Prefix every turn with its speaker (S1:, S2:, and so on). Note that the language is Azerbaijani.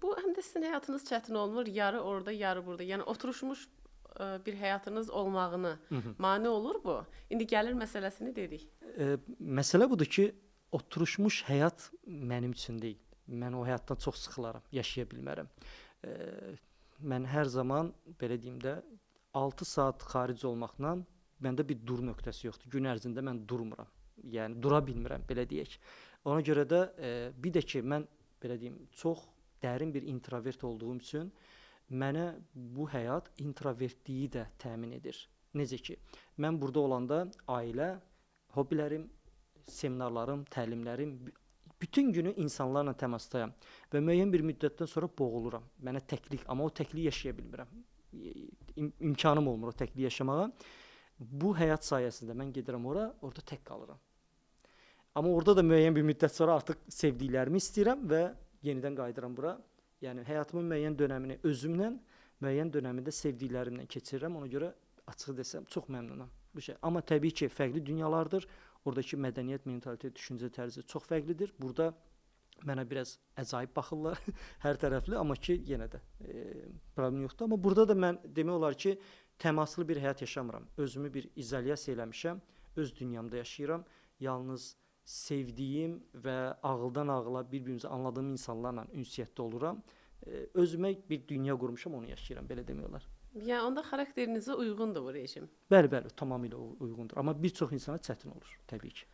S1: Bu həm də sizin həyatınız çətin olmur, yarı orada, yarı burada. Yəni oturuşmuş bir həyatınız olmağını mane olur bu. İndi gəlir məsələsini dedik.
S2: Məsələ budur ki, oturuşmuş həyat mənim üçün deyil. Mən o həyatdan çox sıxılaram, yaşaya bilmərəm. Mən hər zaman, belə deyim də, 6 saat xaric olmaqla məndə bir dur nöqtəsi yoxdur. Gün ərzində mən durmuram. Yəni dura bilmirəm, belə deyək. Ona görə də bir də ki, mən belə deyim, çox dərin bir introvert olduğum üçün mənə bu həyat introvertliyi də təmin edir. Necə ki, mən burada olanda ailə, hobbilərim, seminarlarım, təlimlərim, bütün günü insanlarla təmasdayam və müəyyən bir müddətdən sonra boğuluram. Mənə təklik, amma o təkliyi yaşaya bilmirəm. İmkanım olmur o təkliyi yaşamağa. Bu həyat sayəsində mən gedirəm ora, orada tək qalıram. Amma orada da müəyyən bir müddət sonra artıq sevdiklərimi istəyirəm və yenidən qayıdıram bura. Yəni həyatımın müəyyən dönəmini özümlə, müəyyən dönəmində sevdiklərimlə keçirirəm. Ona görə açıq desəm çox məmnunam bu şey. Amma təbii ki, fərqli dünyalardır. Oradakı mədəniyyət, mentalitet, düşüncə tərzi çox fərqlidir. Burada mənə biraz əcaib baxırlar, hər tərəfli, amma ki, yenə də problem yoxdur. Amma burada da mən demək olar ki, təmaslı bir həyat yaşamıram. Özümü bir izolyasiya eləmişəm, öz dünyamda yaşayıram. Yalnız sevdiyim və ağıldan ağıla bir-birimizi anladığım insanlarla ünsiyyətdə oluram. Özümə bir dünya qurmuşam, onu yaşayıram, belə demək olar.
S1: Yəni onda xarakterinizə uyğundur bu rejim.
S2: Bəli, tamamilə uyğundur. Amma bir çox insana çətin olur, təbii ki.